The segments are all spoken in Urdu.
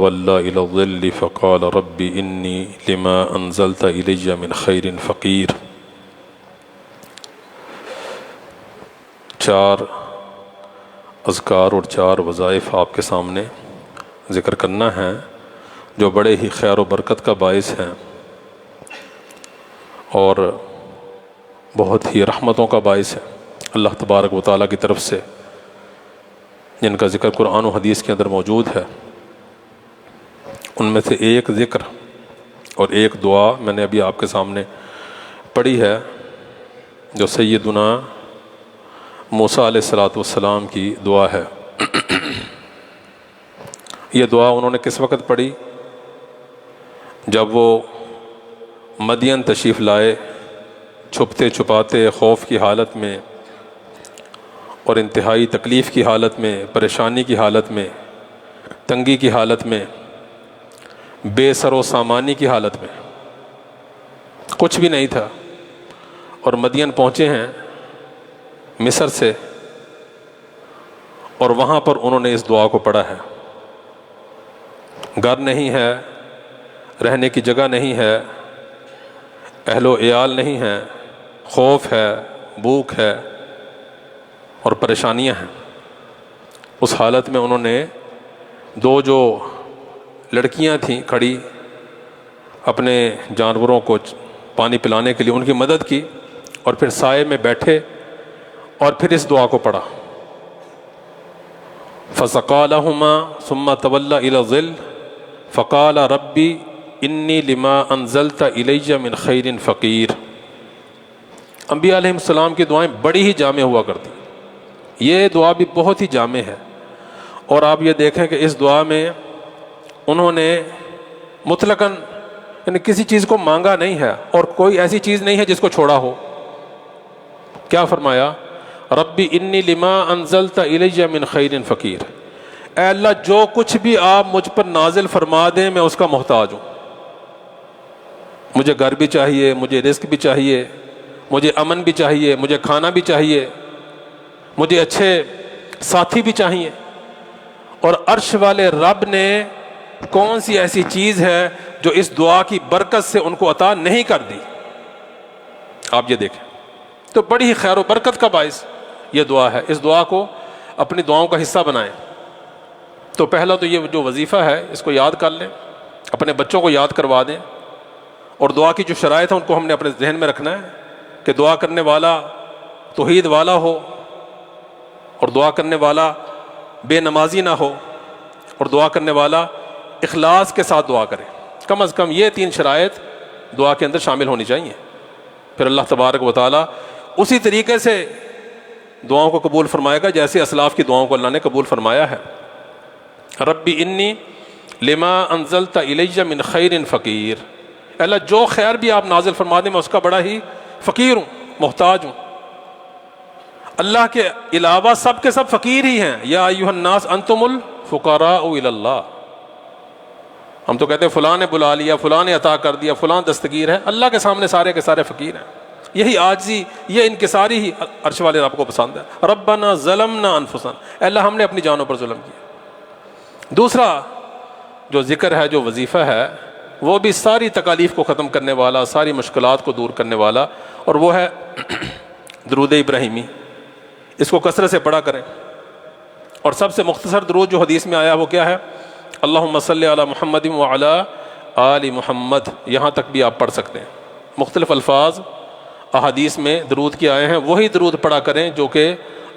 تولى إلى الظل فقال رب إني لما أنزلت إلي من خير فقير۔ چار اذکار اور چار وظائف آپ کے سامنے ذکر کرنا ہے جو بڑے ہی خیر و برکت کا باعث ہیں اور بہت ہی رحمتوں کا باعث ہے اللہ تبارک و تعالیٰ کی طرف سے، جن کا ذکر قرآن و حدیث کے اندر موجود ہے۔ ان میں سے ایک ذکر اور ایک دعا میں نے ابھی آپ کے سامنے پڑھی ہے، جو سیدنا موسیٰ علیہ السلام کی دعا ہے۔ یہ دعا انہوں نے کس وقت پڑھی؟ جب وہ مدین تشریف لائے، چھپتے چھپاتے، خوف کی حالت میں اور انتہائی تکلیف کی حالت میں، پریشانی کی حالت میں، تنگی کی حالت میں، بے سر و سامانی کی حالت میں، کچھ بھی نہیں تھا، اور مدین پہنچے ہیں مصر سے، اور وہاں پر انہوں نے اس دعا کو پڑھا ہے۔ گھر نہیں ہے، رہنے کی جگہ نہیں ہے، اہل و عیال نہیں ہے، خوف ہے، بھوک ہے اور پریشانیاں ہیں۔ اس حالت میں انہوں نے دو جو لڑکیاں تھیں کھڑی، اپنے جانوروں کو پانی پلانے کے لیے ان کی مدد کی، اور پھر سائے میں بیٹھے اور پھر اس دعا کو پڑھا۔ فَسَقَىٰ لَهُمَا ثُمَّ تَوَلَّىٰ إِلَى الظِّلِّ فَقَالَ رَبِّ إِنِّي لِمَا أَنزَلْتَ إِلَيَّ مِنْ خَيْرٍ فَقِيرٌ۔ انبیاء علیہ السلام کی دعائیں بڑی ہی جامع ہوا کرتی، یہ دعا بھی بہت ہی جامع ہے، اور آپ یہ دیکھیں کہ اس دعا میں انہوں نے مطلقاً یعنی کسی چیز کو مانگا نہیں ہے، اور کوئی ایسی چیز نہیں ہے جس کو چھوڑا ہو۔ کیا فرمایا؟ ربی انی لما انزلت الی من خیر فقیر، اے اللہ جو کچھ بھی آپ مجھ پر نازل فرما دیں میں اس کا محتاج ہوں۔ مجھے گھر بھی چاہیے، مجھے رزق بھی چاہیے، مجھے امن بھی چاہیے، مجھے کھانا بھی چاہیے، مجھے اچھے ساتھی بھی چاہیے، اور عرش والے رب نے کون سی ایسی چیز ہے جو اس دعا کی برکت سے ان کو عطا نہیں کر دی؟ آپ یہ دیکھیں، تو بڑی ہی خیر و برکت کا باعث یہ دعا ہے۔ اس دعا کو اپنی دعاؤں کا حصہ بنائیں۔ تو پہلا تو یہ جو وظیفہ ہے اس کو یاد کر لیں، اپنے بچوں کو یاد کروا دیں، اور دعا کی جو شرائط ہیں ان کو ہم نے اپنے ذہن میں رکھنا ہے کہ دعا کرنے والا توحید والا ہو، اور دعا کرنے والا بے نمازی نہ ہو، اور دعا کرنے والا اخلاص کے ساتھ دعا کرے۔ کم از کم یہ تین شرائط دعا کے اندر شامل ہونی چاہیے، پھر اللہ تبارک و تعالیٰ اسی طریقے سے دعاؤں کو قبول فرمائے گا جیسے اسلاف کی دعاؤں کو اللہ نے قبول فرمایا ہے۔ ربی انی لما انزلت الی من خیر فقیر، اللہ جو خیر بھی آپ نازل فرما دیں میں اس کا بڑا ہی فقیر ہوں، محتاج ہوں۔ اللہ کے علاوہ سب کے سب فقیر ہی ہیں۔ یا ایھا الناس انتم الفقراء الی اللہ۔ ہم تو کہتے ہیں فلاں نے بلا لیا، فلاں نے عطا کر دیا، فلاں دستگیر ہے، اللہ کے سامنے سارے کے سارے فقیر ہیں۔ یہی عاجزی، یہ انکساری ہی عرش والے رب کو پسند ہے۔ ربنا ظلمنا انفسنا، اے اللہ ہم نے اپنی جانوں پر ظلم کیا۔ دوسرا جو ذکر ہے، جو وظیفہ ہے، وہ بھی ساری تکالیف کو ختم کرنے والا، ساری مشکلات کو دور کرنے والا، اور وہ ہے درود ابراہیمی۔ اس کو کثرت سے پڑھا کریں، اور سب سے مختصر درود جو حدیث میں آیا وہ کیا ہے؟ اللہم صلی علی محمد وعلی آل محمد، یہاں تک بھی آپ پڑھ سکتے ہیں۔ مختلف الفاظ احادیث میں درود کی آئے ہیں، وہی درود پڑھا کریں جو کہ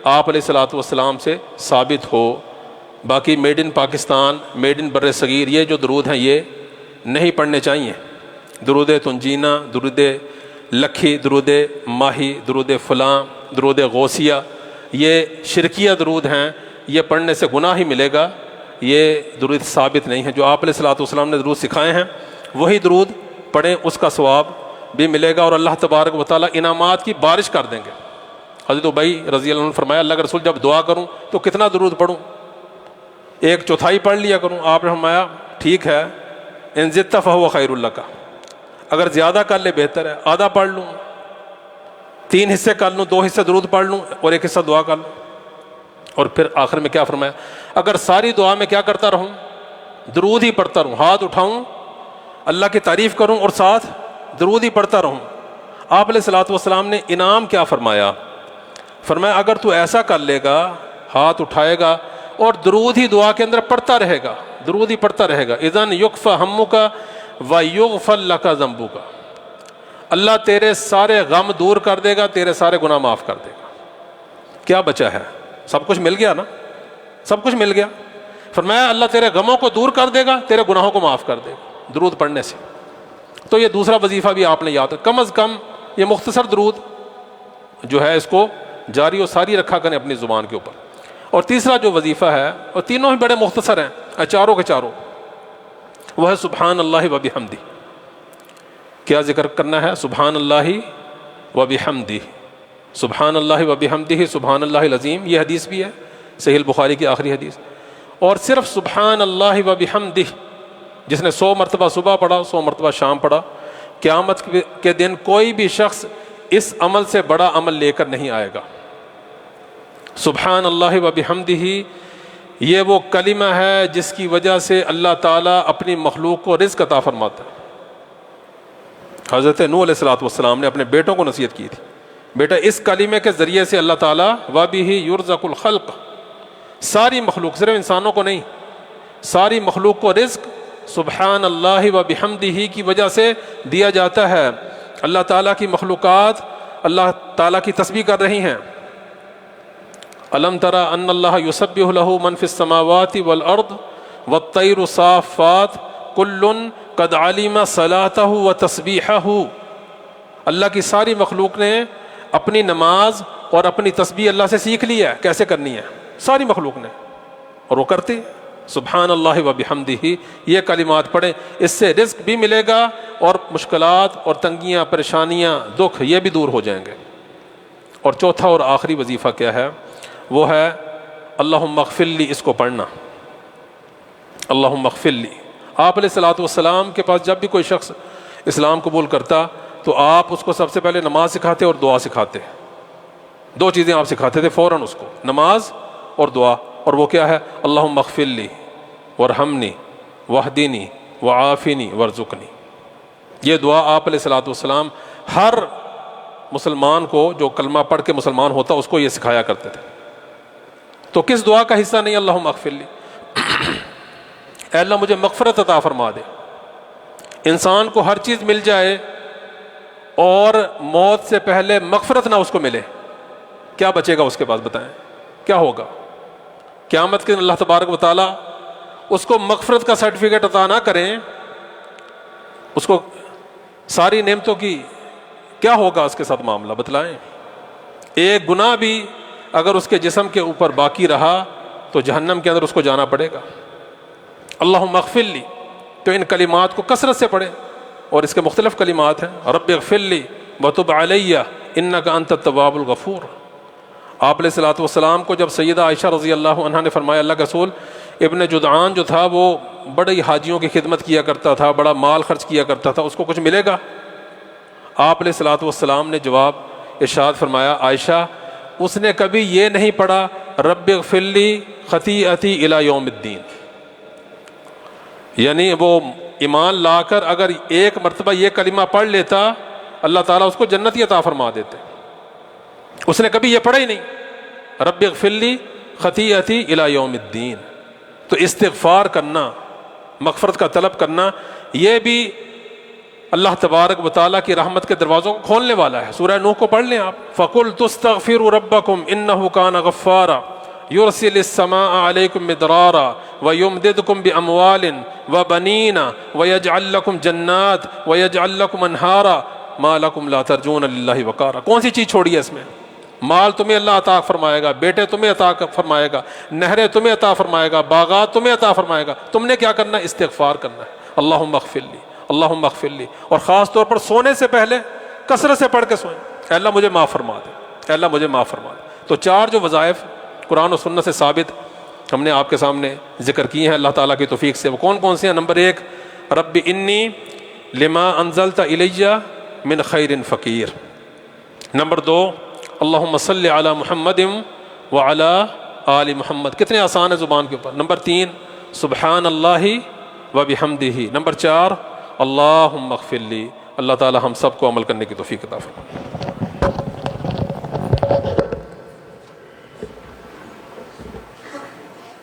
آپ علیہ الصلوۃ والسلام سے ثابت ہو۔ باقی made in Pakistan, made in بر صغیر، یہ جو درود ہیں یہ نہیں پڑھنے چاہیے۔ درود تنجینا، درود لکھی، درود ماہی، درود فلاں، درود غوثیہ، یہ شرکیہ درود ہیں، یہ پڑھنے سے گناہ ہی ملے گا، یہ درود ثابت نہیں ہے۔ جو آپ علیہ الصلوۃ والسلام نے درود سکھائے ہیں وہی درود پڑھیں، اس کا ثواب بھی ملے گا، اور اللہ تبارک و تعالیٰ انعامات کی بارش کر دیں گے۔ حضرت ابی رضی اللہ عنہ نے فرمایا اللہ کے رسول جب دعا کروں تو کتنا درود پڑھوں؟ 1/4 پڑھ لیا کروں۔ آپ نے فرمایا ٹھیک ہے، ان زدت فہو خیر لک، اگر زیادہ کر لے بہتر ہے، آدھا پڑھ لوں، 3 حصے کر لوں، 2 حصے درود پڑھ لوں اور 1 حصہ دعا کر لوں۔ اور پھر آخر میں کیا فرمایا؟ اگر ساری دعا میں کیا کرتا رہوں؟ درود ہی پڑھتا رہوں، ہاتھ اٹھاؤں اللہ کی تعریف کروں اور ساتھ درود ہی پڑھتا رہوں۔ آپ علیہ الصلوۃ والسلام نے انعام کیا فرمایا؟ فرمایا اگر تو ایسا کر لے گا، ہاتھ اٹھائے گا اور درود ہی دعا کے اندر پڑھتا رہے گا، درود ہی پڑھتا رہے گا، اذن یکفی ہمک ویغفر لک ذنبک، اللہ تیرے سارے غم دور کر دے گا، تیرے سارے گناہ معاف کر دے گا۔ کیا بچا ہے؟ سب کچھ مل گیا نا، سب کچھ مل گیا۔ فرمایا اللہ تیرے غموں کو دور کر دے گا، تیرے گناہوں کو معاف کر دے گا درود پڑھنے سے۔ تو یہ دوسرا وظیفہ بھی آپ نے یاد، کم از کم یہ مختصر درود جو ہے اس کو جاری و ساری رکھا کریں اپنی زبان کے اوپر۔ اور تیسرا جو وظیفہ ہے، اور تینوں ہی بڑے مختصر ہیں چاروں کے چاروں، وہ ہے سبحان اللہ و بحمدہ۔ کیا ذکر کرنا ہے؟ سبحان اللہ و بحمدہ، سبحان اللہ و بحمدہ سبحان اللہ العظیم۔ یہ حدیث بھی ہے صحیح البخاری کی آخری حدیث۔ اور صرف سبحان اللہ و بحمدہ جس نے 100 مرتبہ صبح پڑھا، 100 مرتبہ شام پڑھا، قیامت کے دن کوئی بھی شخص اس عمل سے بڑا عمل لے کر نہیں آئے گا۔ سبحان اللہ و بحمدہ یہ وہ کلمہ ہے جس کی وجہ سے اللہ تعالیٰ اپنی مخلوق کو رزق عطا فرماتا ہے۔ حضرت نوح علیہ الصلوۃ والسلام نے اپنے بیٹوں کو نصیحت کی تھی، بیٹا اس کلمے کے ذریعے سے اللہ تعالیٰ وَبِهِ يُرْزَقُ الْخَلْقَ، ساری مخلوق، صرف انسانوں کو نہیں، ساری مخلوق کو رزق سبحان اللہ و بحمدہ کی وجہ سے دیا جاتا ہے۔ اللہ تعالیٰ کی مخلوقات اللہ تعالیٰ کی تسبیح کر رہی ہیں۔ الم تری ان اللہ یسبح لہ من فی السماوات والارض والطیر صافات کل قد علم صلاتہ و تسبیحہ، اللہ کی ساری مخلوق نے اپنی نماز اور اپنی تسبیح اللہ سے سیکھ لی ہے کیسے کرنی ہے، ساری مخلوق نے، اور وہ کرتے سبحان اللہ و بحمدہ۔ یہ کلمات پڑھیں، اس سے رزق بھی ملے گا اور مشکلات اور تنگیاں، پریشانیاں، دکھ یہ بھی دور ہو جائیں گے۔ اور چوتھا اور آخری وظیفہ کیا ہے؟ وہ ہے اللہم اغفر لی، اس کو پڑھنا، اللہم اغفر لی۔ آپ علیہ الصلوۃ والسلام کے پاس جب بھی کوئی شخص اسلام قبول کرتا تو آپ اس کو سب سے پہلے نماز سکھاتے اور دعا سکھاتے، دو چیزیں آپ سکھاتے تھے فوراً اس کو، نماز اور دعا۔ اور وہ کیا ہے؟ اللہم اغفر لی وارحمنی واہدنی وعافنی وارزقنی۔ یہ دعا آپ علیہ الصلوۃ والسلام ہر مسلمان کو جو کلمہ پڑھ کے مسلمان ہوتا اس کو یہ سکھایا کرتے تھے۔ تو کس دعا کا حصہ نہیں اللہم اغفر لی؟ اے اللہ مجھے مغفرت عطا فرما دے۔ انسان کو ہر چیز مل جائے اور موت سے پہلے مغفرت نہ اس کو ملے، کیا بچے گا اس کے پاس؟ بتائیں کیا ہوگا؟ قیامت کے دن اللہ تبارک و تعالیٰ اس کو مغفرت کا سرٹیفکیٹ عطا نہ کریں، اس کو ساری نعمتوں کی، کیا ہوگا اس کے ساتھ معاملہ؟ بتلائیں۔ ایک گناہ بھی اگر اس کے جسم کے اوپر باقی رہا تو جہنم کے اندر اس کو جانا پڑے گا۔ اللہم اغفر لی، تو ان کلمات کو کثرت سے پڑھیں، اور اس کے مختلف کلمات ہیں، رب اغفر لی وتب علی انک انت التواب الغفور۔ آپ علیہ الصلوۃ والسلام کو جب سیدہ عائشہ رضی اللہ عنہا نے فرمایا اللہ کے رسول ابن جدعان جو تھا وہ بڑے حاجیوں کی خدمت کیا کرتا تھا، بڑا مال خرچ کیا کرتا تھا، اس کو کچھ ملے گا؟ آپ علیہ الصلوۃ والسلام نے جواب ارشاد فرمایا عائشہ اس نے کبھی یہ نہیں پڑھا رب اغفر لی خطیئتی الی یوم الدین، یعنی وہ ایمان لا کر اگر ایک مرتبہ یہ کلمہ پڑھ لیتا اللہ تعالیٰ اس کو جنتی عطا فرما دیتے، اس نے کبھی یہ پڑھا ہی نہیں رب اغفر لی خطیئتی الی یوم الدین۔ تو استغفار کرنا، مغفرت کا طلب کرنا، یہ بھی اللہ تبارک و تعالیٰ کی رحمت کے دروازوں کو کھولنے والا ہے۔ سورہ نوح کو پڑھ لیں آپ، فَقُلْتُ اسْتَغْفِرُوا رَبَّكُمْ إِنَّهُ كَانَ غَفَّارًا يُرْسِلِ السَّمَاءَ عَلَيْكُمْ مِدْرَارًا وَيُمْدِدْكُمْ بِأَمْوَالٍ وَبَنِينَ وَيَجْعَلْ لَكُمْ جَنَّاتٍ وَيَجْعَلْ لَكُمْ أَنْهَارًا مَا لَكُمْ لَا تَرْجُونَ لِلَّهِ وَقَارًا۔ کون سی چیز چھوڑی ہے اس میں؟ مال تمہیں اللہ عطا فرمائے گا، بیٹے تمہیں عطا فرمائے گا، نہریں تمہیں عطا فرمائے گا، باغات تمہیں عطا فرمائے گا، تم نے کیا کرنا ہے؟ استغفار کرنا ہے، اللہم اغفر لی، اللہم اغفر لی۔ اور خاص طور پر سونے سے پہلے کثرت سے پڑھ کے سوئیں، اے اللہ مجھے معاف فرما دے، اے اللہ مجھے معاف فرما دے۔ تو چار جو وظائف قرآن و سنت سے ثابت ہم نے آپ کے سامنے ذکر کی ہیں اللہ تعالیٰ کی توفیق سے، وہ کون کون سے ہیں؟ نمبر 1 رب انی لما انزلت الی من خیر فقیر۔ نمبر 2 اللہم صلی علی محمد وعلی آل محمد، کتنے آسان ہے زبان کے اوپر۔ نمبر 3 سبحان اللہ وبحمدہ۔ نمبر 4 اللہم اغفر لی، اللہ تعالی ہم سب کو عمل کرنے کی توفیق عطا فرمائے۔